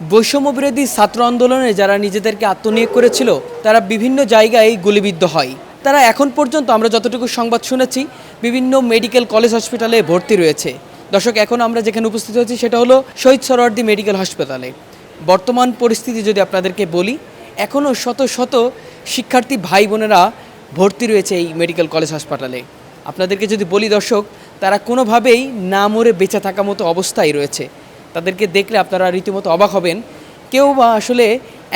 বৈষম্যবিরোধী ছাত্র আন্দোলনে যারা নিজেদেরকে আত্মনিয়োগ করেছিল তারা বিভিন্ন জায়গায় গুলিবিদ্ধ হয়। তারা এখন পর্যন্ত আমরা যতটুকু সংবাদ শুনেছি বিভিন্ন মেডিকেল কলেজ হসপিটালে ভর্তি রয়েছে। দর্শক, এখন আমরা যেখানে উপস্থিত হয়েছি সেটা হলো শহীদ সোহরাওয়ার্দী মেডিকেল হাসপাতালে। বর্তমান পরিস্থিতি যদি আপনাদেরকে বলি, এখনও শত শত শিক্ষার্থী ভাই বোনেরা ভর্তি রয়েছে এই মেডিকেল কলেজ হাসপাতালে। আপনাদেরকে যদি বলি দর্শক, তারা কোনোভাবেই না মরে বেঁচে থাকা মতো অবস্থায় রয়েছে। তাদেরকে দেখলে আপনারা রীতিমতো অবাক হবেন। কেউ বা আসলে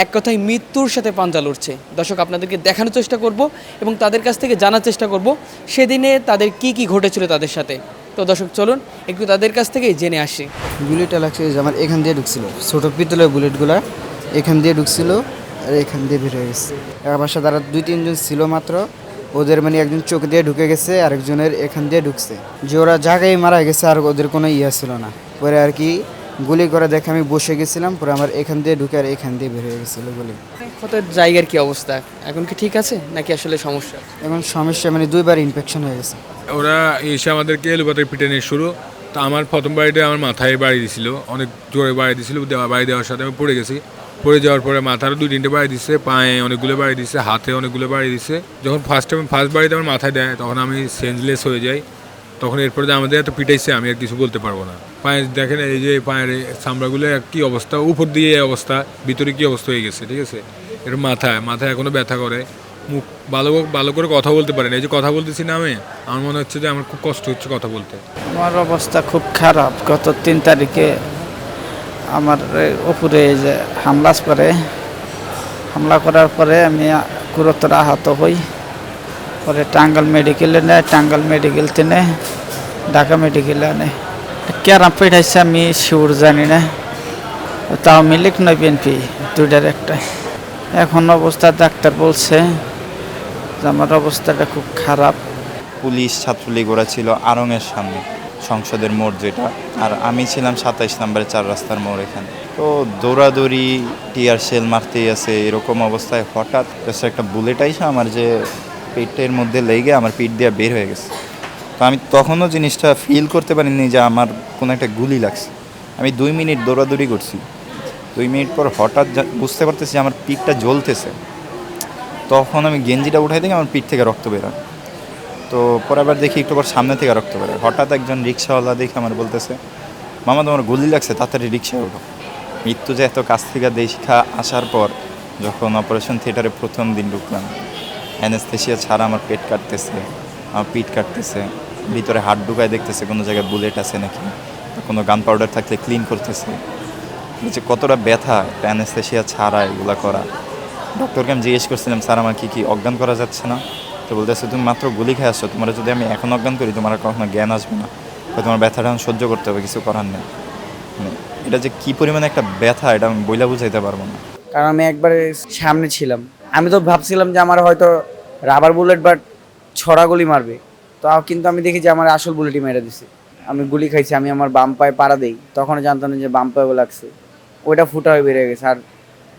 এক কথায় মৃত্যুর সাথে পাঞ্জা লড়ছে। দর্শক, আপনাদেরকে দেখানোর চেষ্টা করব এবং তাদের কাছ থেকে জানার চেষ্টা করব সেদিনে তাদের কি ঘটেছিল তাদের সাথে। তো দর্শক, চলুন একটু তাদের কাছ থেকেই জেনে আসি। বুলেটটা লাগছে যে আমার এখান দিয়ে ঢুকছিল, ছোটো পিতলের বুলেটগুলো এখান দিয়ে ঢুকছিল আর এখান দিয়ে বের হয়ে গেছে। আমার সাথে তারা 2-3 জন ছিল মাত্র, ওদের মানে একজন চোখ দিয়ে ঢুকে গেছে, আরেকজনের এখান দিয়ে ঢুকছে, যে ওরা জায়গায় মারা গেছে আর ওদের কোনো ইয়ে ছিল না। পরে আর কি গুলি করে দেখে আমি বসে গেছিলাম, পরে আমার এখান দিয়ে ঢুকে আর এখান দিয়ে বের হয়ে গেছিলো গুলি। কত জায়গার কি অবস্থা এখন, কি ঠিক আছে নাকি আসলে সমস্যা? এখন সমস্যা মানে 2বার ইনফেকশন হয়ে গেছে। ওরা এসে আমাদেরকে এলোপাতে পিটানোর শুরু। তো আমার প্রথম বাড়িতে আমার মাথায় বাড়ি দিছিল, অনেক জোরে বাড়ি দিছিল। বাড়ি দেওয়ার সাথে আমি পড়ে গেছি। পড়ে যাওয়ার পরে মাথারও 2-3টে বাড়ি দিচ্ছে, পায়ে অনেকগুলো বাড়ি দিচ্ছে, হাতে অনেকগুলো বাড়ি দিচ্ছে। যখন ফার্স্ট বাড়িতে আমার মাথায় দেয় তখন আমি সেন্সলেস হয়ে যাই। তখন এরপরে যে আমাদের এত পিটাইছে আমি আর কিছু বলতে পারবো না। পায়ে দেখেন এই যে পায়ের চামড়াগুলো কী অবস্থা, উপর দিয়ে এই অবস্থা, ভিতরে কী অবস্থা হয়ে গেছে, ঠিক আছে। এর মাথায় এখনও ব্যথা করে, মুখ ভালো করে কথা বলতে পারেন। এই যে কথা বলতেছি না আমি, আমার মনে হচ্ছে যে আমার খুব কষ্ট হচ্ছে কথা বলতে। আমার অবস্থা খুব খারাপ। গত 3 তারিখে আমার উপরে যে হামলা করার পরে আমি গুরুতর আহত হই। পরে টাঙ্গাইল মেডিকেলে নেয়, টাঙ্গাইল মেডিকেল থেকে ঢাকা মেডিকেলে আনে। ক্যারাম পেটাইছে আমি শিওর জানি না, তাও মিলিক নয় বিএনপি, দুইটার একটা। এখন অবস্থা ডাক্তার বলছে যে আমার অবস্থাটা খুব খারাপ। পুলিশ ছাত্রলীগ ওরা ছিল আড়ংয়ের সামনে, সংসদের মোড় যেটা, আর আমি ছিলাম 27 নম্বরে 4 রাস্তার মোড় এখানে। তো দৌড়াদৌড়ি, টিয়ার শেল মারতেই আছে, এরকম অবস্থায় হঠাৎ একটা বুলেট আইসা আমার যে পেটের মধ্যে লেগে আমার পিঠ দিয়ে বের হয়ে গেছে। তো আমি তখনও জিনিসটা ফিল করতে পারিনি যে আমার কোনো একটা গুলি লাগছে। আমি 2 মিনিট দৌড়াদৌড়ি করছি। 2 মিনিট পর হঠাৎ বুঝতে পারতেছি আমার পিঠটা জ্বলতেছে। তখন আমি গেঞ্জিটা উঠাই দেখি আমার পিঠ থেকে রক্ত বেরোয়। তো পরে আবার দেখি একটু পর সামনে থেকে রক্ত বেরোয়। হঠাৎ একজন রিক্সাওয়ালা দেখে আমার বলতেছে, মামা তোমার গুলি লাগছে, তাড়াতাড়ি রিক্সায় ওঠো। মৃত্যু যে এত কাছ থেকে দেখা আসার পর যখন অপারেশন থিয়েটারে প্রথম দিন ঢুকলাম, অ্যানেস্থেসিয়া ছাড়া আমার পেট কাটতেছে, আমার পিঠ কাটতেছে, ভিতরে হাত ঢুকায় দেখতেছে কোনো জায়গায় বুলেট আছে নাকি, কোনো গান পাউডার থাকলে ক্লিন করতেছে। যে কতটা ব্যথা একটা অ্যানেস্থেসিয়া ছাড়া এগুলো করা। ডক্টরকে আমি জিজ্ঞেস করছিলাম, স্যার আমার কি অজ্ঞান করা যাচ্ছে না? তো বলতেছে, তুমি মাত্র গুলি খেয়ে আসছো, তোমার যদি আমি এখন অজ্ঞান করি তোমার কখনো জ্ঞান আসবে না, তোমার ব্যথাটা এখন সহ্য করতে হবে, কিছু করার নেই। মানে এটা যে কী পরিমাণে একটা ব্যথা এটা আমি বইলা বুঝাইতে পারবো না। কারণ আমি একবারে সামনে ছিলাম, আমি তো ভাবছিলাম যে আমার হয়তো রাবার বুলেট বা ছড়া গুলি মারবে, তো কিন্তু আমি দেখি যে আমার আসল বুলেটই মেরে দিছে। আমি গুলি খাইছি, আমি আমার বাম পায়ে পাড়া দেই, তখন জানতাম না যে বাম পায়ে লাগছে, ওইটা ফুটা হয়ে বেরিয়ে গেছে। আর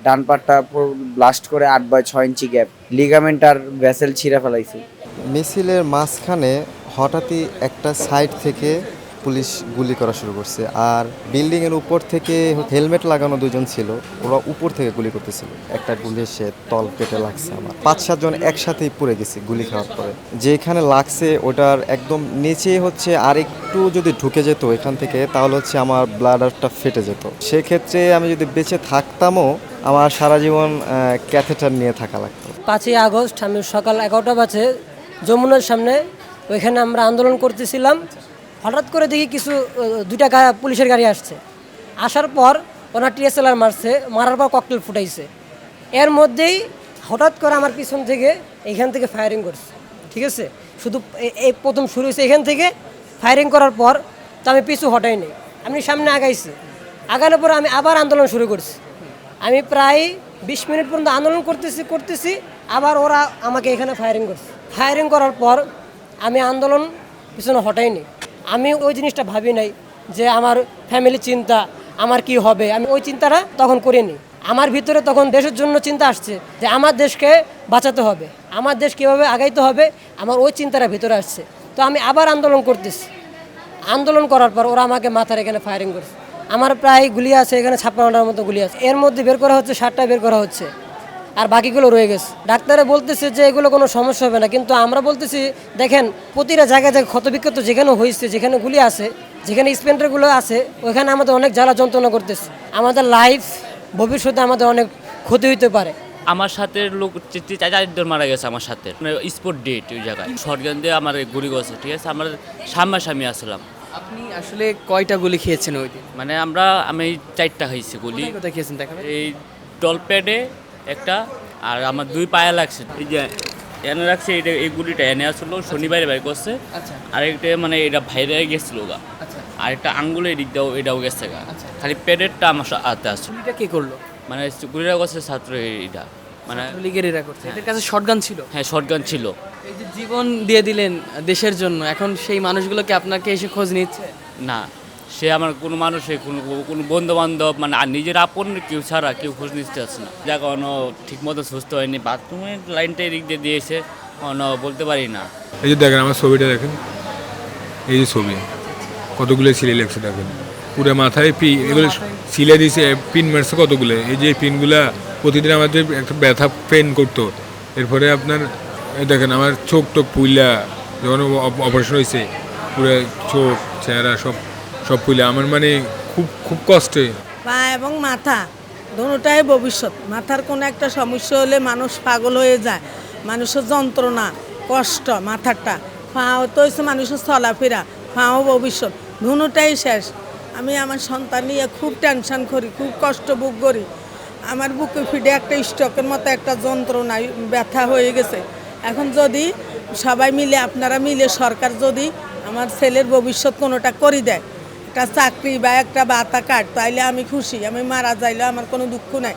ডান পাটটা পুরো ব্লাস্ট করে 8/6 ইঞ্চি গ্যাপ, লিগামেন্ট আর ভেসেল ছিঁড়ে ফেলাইছে। মিছিলের মাঝখানে হঠাৎই একটা সাইড থেকে পুলিশ গুলি করা শুরু করছে, আর বিল্ডিংয়ের উপর থেকে হেলমেট লাগানো 2জন ছিল, ওরা উপর থেকে গুলি করতেছিল। একটা গুলি এসে তল কেটে লাগছে আমার। 5-7 জন একসাথেই পড়ে গেছে গুলি খাওয়ার পরে। যেখানে লাগছে ওটার একদম নিচে হচ্ছে, আর একটু যদি ঢুকে যেত এখান থেকে তাহলে হচ্ছে আমার ব্লাডারটা ফেটে যেত। সেক্ষেত্রে আমি যদি বেঁচে থাকতামও আমার সারা জীবন ক্যাথেটার নিয়ে থাকা লাগতো। 5ই আগস্ট আমি সকাল 11টা বাজে যমুনার সামনে, ওইখানে আমরা আন্দোলন করতেছিলাম। হঠাৎ করে দেখি কিছু 2টা পুলিশের গাড়ি আসছে। আসার পর ওনার টিএসএলআর মারছে, মারার পর ককটেল ফুটাইছে। এর মধ্যেই হঠাৎ করে আমার পিছন থেকে এইখান থেকে ফায়ারিং করছে, ঠিক আছে। শুধু এই প্রথম শুরু হয়েছে এখান থেকে, ফায়ারিং করার পর তো আমি পিছু হটাই নেই, আমি সামনে আগাইছি। আগানোর পর আমি আবার আন্দোলন শুরু করছি। আমি প্রায় 20 মিনিট পর্যন্ত আন্দোলন করতেছি, আবার ওরা আমাকে এখানে ফায়ারিং করছে। ফায়ারিং করার পর আমি আন্দোলন পিছনে হটাইনি। আমি ওই জিনিসটা ভাবি নাই যে আমার ফ্যামিলি চিন্তা, আমার কি হবে, আমি ওই চিন্তাটা তখন করিনি। আমার ভিতরে তখন দেশের জন্য চিন্তা আসছে যে আমার দেশকে বাঁচাতে হবে, আমার দেশ কীভাবে আগাইতে হবে, আমার ওই চিন্তাটা ভিতরে আসছে। তো আমি আবার আন্দোলন করতেছি। আন্দোলন করার পর ওরা আমাকে মাথার এখানে ফায়ারিং করছে। আমার প্রায় গুলি আছে এখানে 56টার মতো গুলি আছে, এর মধ্যে বের করা হচ্ছে 60টা বের করা হচ্ছে, আর বাকিগুলো রয়ে গেছে। ডাক্তারে বলতেছে যে এগুলো কোনো সমস্যা হবে না, কিন্তু আমরা বলতেছি দেখেন প্রতিটা জায়গায় জায়গায় ক্ষতবিক্ষত যেখানে হয়েছে, যেখানে গুলি আছে, যেখানে স্পেন্টারগুলো আছে, ওইখানে আমাদের অনেক জ্বালা যন্ত্রণা করতেছে। আমাদের লাইফ ভবিষ্যতে আমাদের অনেক ক্ষতি হতে পারে। আমার সাথে লোক 4 মারা গেছে আমার সাথে, স্পট ডেট ওই জায়গায় শটগান দিয়ে আমার গুলি করছে, ঠিক আছে। আমরা সামনাসামনি আসলাম। আপনি আসলে কয়টা গুলি খেয়েছেন ওই দিন? মানে আমি 4টা খাইছি গুলি। কোথায় খেয়েছেন দেখাবেন? এই ডল প্যাডে একটা, আর আমার 2 পায়ে লাগছে, এই যে এনে রাখছে, এটা এই গুলিটা এনে আসলো শনিবারে বাই করছে। আচ্ছা আরেকটা মানে এটা ভাইরে গেছিল গা, আচ্ছা। আরেকটা আঙ্গুলের দিক দাও এটাও গেছে গা, খালি প্যাডেরটা আমার হাতে আসলো। গুলিটা কে করলো? মানে গুলিটা করছে ছাত্র এটা, মানে লীগের এরা করছে, এদের কাছে শটগান ছিল। হ্যাঁ শটগান ছিল। এই যে জীবন দিয়ে দিলেন দেশের জন্য, এখন সেই মানুষগুলোকে আপনাকে এসে খোঁজ নিচ্ছে? না, সে আমার কোনো মানুষে কোনো বন্ধু বান্ধব মানে আর নিজের আপন কেউ ছাড়া কেউ খোঁজ নিতে আসছে না। যা কোনো ঠিক মতো সুস্থ হয়নি, বাথরুমের লাইনটা এদিক দিয়ে দিয়েছে, বলতে পারি না। এই যে দেখেন আমার ছবিটা দেখেন, এই যে ছবি কতগুলো সিলে লেগছে দেখেন, পুরো মাথায় এগুলো সিলে দিয়েছে, পিন মারছে কতগুলো। এই যে পিনগুলা প্রতিদিন আমাদের একটা ব্যথা পেন করতো। এরপরে আপনার এই দেখেন আমার চোখ টোক পুইলা, যখন অপারেশন হয়েছে পুরো চোখ চেহারা সব পুইলা, আমার মানে খুব খুব কষ্টে। পা এবং মাথা দুটোটাই ভবিষ্যৎ। মাথার কোনো একটা সমস্যা হলে মানুষ পাগল হয়ে যায়, মানুষের যন্ত্রণা কষ্ট মাথাটা, পাও তো হচ্ছে মানুষের চলাফেরা, পাও ভবিষ্যৎ, দুটোটাই শেষ। আমি আমার সন্তান নিয়ে খুব টেনশন করি, খুব কষ্ট ভোগ করি। আমার বুকে ফিডে একটা স্ট্রোকের মতো একটা যন্ত্রণা ব্যথা হয়ে গেছে। এখন যদি সবাই মিলে, আপনারা মিলে, সরকার যদি আমার ছেলের ভবিষ্যৎ কোনোটা করে দেয়, একটা চাকরি বা একটা ভাতা কার্ড, তাইলে আমি খুশি। আমি মারা যাইলে আমার কোনো দুঃখ নাই।